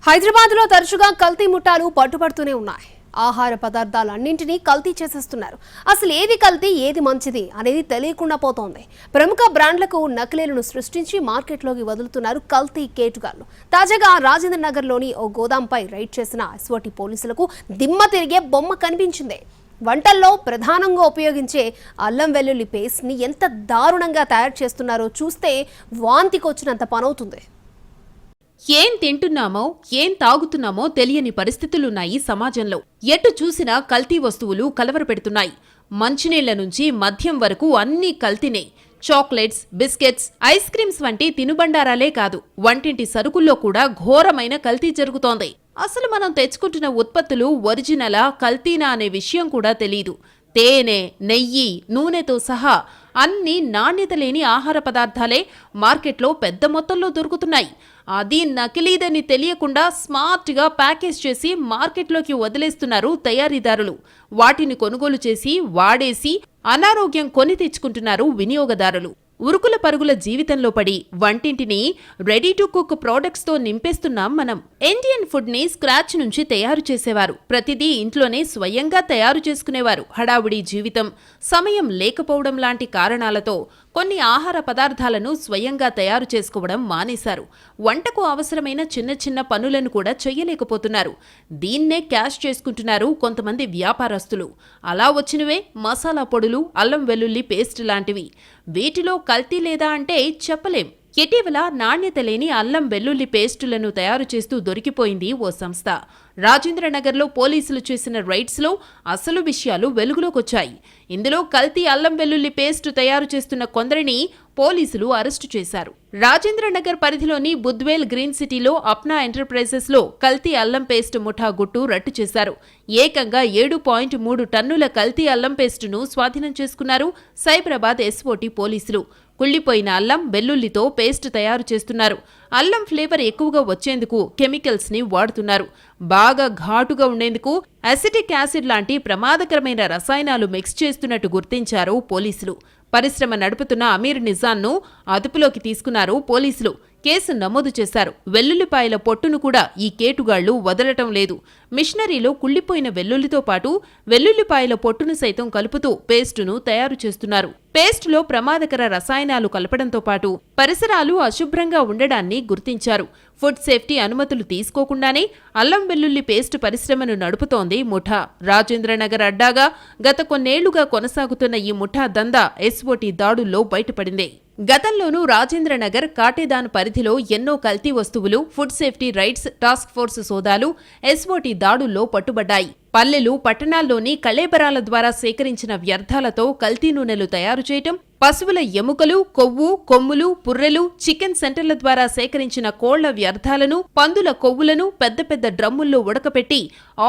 హైదరాబాద్లో తరచుగా కల్తీ ముఠాలు పట్టుబడుతూనే ఉన్నాయి. ఆహార పదార్థాలన్నింటినీ కల్తీ చేసేస్తున్నారు. అసలు ఏది కల్తీ ఏది మంచిది అనేది తెలియకుండా పోతోంది. ప్రముఖ బ్రాండ్లకు నకిలీలను సృష్టించి మార్కెట్లోకి వదులుతున్నారు కల్తీ కేటుగాళ్లు. తాజాగా రాజేంద్ర నగర్లోని ఓ గోదాంపై రైడ్ చేసిన ఎస్ఓటీ పోలీసులకు దిమ్మ తిరిగే బొమ్మ కనిపించింది. వంటల్లో ప్రధానంగా ఉపయోగించే అల్లం వెల్లుల్లి పేస్ట్ని ఎంత దారుణంగా తయారు చేస్తున్నారో చూస్తే వాంతికొచ్చినంత పనవుతుంది. ఏం తింటున్నామో ఏం తాగుతున్నామో తెలియని పరిస్థితులున్నాయి సమాజంలో. ఎటు చూసినా కల్తీ వస్తువులు కలవరపెడుతున్నాయి. మంచినీళ్ల నుంచి మద్యం వరకు అన్నీ కల్తీనే. చాక్లెట్స్, బిస్కెట్స్, ఐస్ క్రీమ్స్ వంటి తినుబండారాలే కాదు, వంటింటి సరుకుల్లో కూడా ఘోరమైన కల్తీ జరుగుతోంది. అసలు మనం తెచ్చుకుంటున్న ఉత్పత్తులు ఒరిజినలా కల్తీనా అనే విషయం కూడా తెలీదు. తేనె, నెయ్యి, నూనెతో సహా అన్ని నాణ్యత లేని ఆహార పదార్థాలే మార్కెట్లో పెద్ద మొత్తంలో దొరుకుతున్నాయి. అది నకిలీదని తెలియకుండా స్మార్ట్గా ప్యాకేజ్ చేసి మార్కెట్లోకి వదిలేస్తున్నారు తయారీదారులు. వాటిని కొనుగోలు చేసి వాడేసి అనారోగ్యం కొని తెచ్చుకుంటున్నారు వినియోగదారులు. ఉరుకుల పరుగుల జీవితంలో పడి వంటింటిని రెడీ టు కుక్ ప్రోడక్ట్స్ తో నింపేస్తున్నాం మనం. ఇండియన్ ఫుడ్ ని స్క్రాచ్ నుంచి తయారు చేసేవారు. ప్రతిదీ ఇంట్లోనే స్వయంగా తయారు చేసుకునేవారు. హడావుడి జీవితం, సమయం లేకపోవడం లాంటి కారణాలతో కొన్ని ఆహార పదార్థాలను స్వయంగా తయారు చేసుకోవడం మానేశారు. వంటకు అవసరమైన చిన్న చిన్న పనులను కూడా చెయ్యలేకపోతున్నారు. దీన్నే క్యాష్ చేసుకుంటున్నారు కొంతమంది వ్యాపారస్తులు. అలా వచ్చినవే మసాలా పొడులు, అల్లం వెల్లుల్లి పేస్ట్ లాంటివి. వీటిలో కల్తీ లేదా అంటే చెప్పలేం. ఇటీవల నాణ్యత లేని అల్లం వెల్లుల్లి పేస్టులను తయారు చేస్తూ దొరికిపోయింది ఓ సంస్థ. రాజేంద్రనగర్లో పోలీసులు చేసిన రైడ్స్లో అసలు విషయాలు వెలుగులోకొచ్చాయి. ఇందులో కల్తీ అల్లం వెల్లుల్లి పేస్టు తయారు చేస్తున్న కొందరిని పోలీసులు అరెస్టు చేశారు. రాజేంద్రనగర్ పరిధిలోని బుద్వేల్ గ్రీన్ సిటీలో అప్నా ఎంటర్ప్రైజెస్ లో కల్తీ అల్లం పేస్ట్ ముఠా గుట్టు రట్టు చేశారు. ఏకంగా 7.3 టన్నుల కల్తీ అల్లం పేస్టును స్వాధీనం చేసుకున్నారు సైబరాబాద్ ఎస్ఓటీ పోలీసులు. కుళ్లిపోయిన అల్లం వెల్లుల్లితో పేస్ట్ తయారు చేస్తున్నారు. అల్లం ఫ్లేవర్ ఎక్కువగా వచ్చేందుకు కెమికల్స్ ని వాడుతున్నారు. బాగా ఘాటుగా ఉండేందుకు అసిటిక్ యాసిడ్ లాంటి ప్రమాదకరమైన రసాయనాలు మిక్స్ చేస్తున్నట్టు గుర్తించారు పోలీసులు. పరిశ్రమ నడుపుతున్న అమీర్ నిజాన్ను అదుపులోకి తీసుకున్నారు పోలీసులు. కేసు నమోదు చేశారు. వెల్లుల్లిపాయల పొట్టును కూడా ఈ కేటుగాళ్లు వదలటం లేదు. మిషనరీలో కుళ్లిపోయిన వెల్లుల్లితో పాటు వెల్లుల్లిపాయల పొట్టును సైతం కలుపుతూ పేస్టును తయారు చేస్తున్నారు. పేస్టులో ప్రమాదకర రసాయనాలు కలపడంతో పాటు పరిసరాలు అశుభ్రంగా ఉండడాన్ని గుర్తించారు. ఫుడ్ సేఫ్టీ అనుమతులు తీసుకోకుండానే అల్లం వెల్లుల్లి పేస్ట్ పరిశ్రమను నడుపుతోంది ముఠా. రాజేంద్రనగర్ అడ్డాగా గత కొన్నేళ్లుగా కొనసాగుతున్న ఈ ముఠా దందా ఎస్ఓటీ దాడుల్లో బయటపడింది. గతంలోనూ రాజేంద్రనగర్, కాటేదాన్ పరిధిలో ఎన్నో కల్తీ వస్తువులు, food safety rides, task force సోదాలు, ఎస్ఓటీ దాడుల్లో పట్టుబడ్డాయి. పల్లెలు, పట్టణాల్లోని కళేబరాల ద్వారా సేకరించిన వ్యర్థాలతో కల్తీ నూనెలు తయారు చేయటం, పశువుల ఎముకలు, కొవ్వు, కొమ్ములు, పుర్రెలు, చికెన్ సెంటర్ల ద్వారా సేకరించిన కోళ్ల వ్యర్థాలను, పందుల కొవ్వులను పెద్ద పెద్ద డ్రమ్ముల్లో ఉడకపెట్టి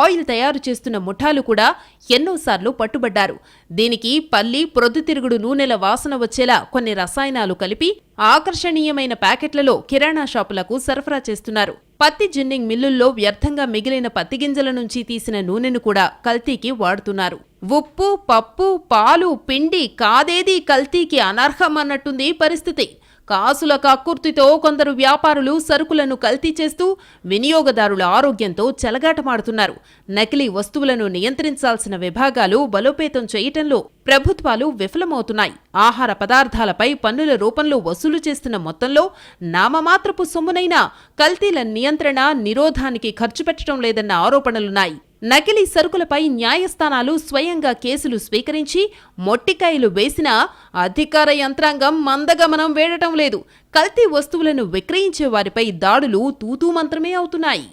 ఆయిల్ తయారు చేస్తున్న ముఠాలు కూడా ఎన్నోసార్లు పట్టుబడ్డారు. దీనికి పల్లి, ప్రొద్దుతిరుగుడు నూనెల వాసన వచ్చేలా కొన్ని రసాయనాలు కలిపి ఆకర్షణీయమైన ప్యాకెట్లలో కిరాణా షాపులకు సరఫరా చేస్తున్నారు. పత్తి జిన్నింగ్ మిల్లుల్లో వ్యర్థంగా మిగిలిన పత్తి గింజల నుంచి తీసిన నూనెను కూడా కల్తీకి వాడుతున్నారు. ఉప్పు, పప్పు, పాలు, పిండి కాదేదీ కల్తీకి అనర్హం అన్నట్టుంది పరిస్థితి. కాసుల కక్కుర్తితో కొందరు వ్యాపారులు సరుకులను కల్తీ చేస్తూ వినియోగదారుల ఆరోగ్యంతో చెలగాటమాడుతున్నారు. నకిలీ వస్తువులను నియంత్రించాల్సిన విభాగాలు బలోపేతం చేయటంలో ప్రభుత్వాలు విఫలమవుతున్నాయి. ఆహార పదార్థాలపై పన్నుల రూపంలో వసూలు చేస్తున్న మొత్తంలో నామమాత్రపు సొమ్మునైనా కల్తీల నియంత్రణ, నిరోధానికి ఖర్చు పెట్టడం లేదన్న ఆరోపణలున్నాయి. నకిలీ సరుకులపై న్యాయస్థానాలు స్వయంగా కేసులు స్వీకరించి మొట్టికాయలు వేసినా అధికార యంత్రాంగం మందగమనం వేడటం లేదు. కల్తీ వస్తువులను విక్రయించే వారిపై దాడులు తూతూ మంత్రమే అవుతున్నాయి.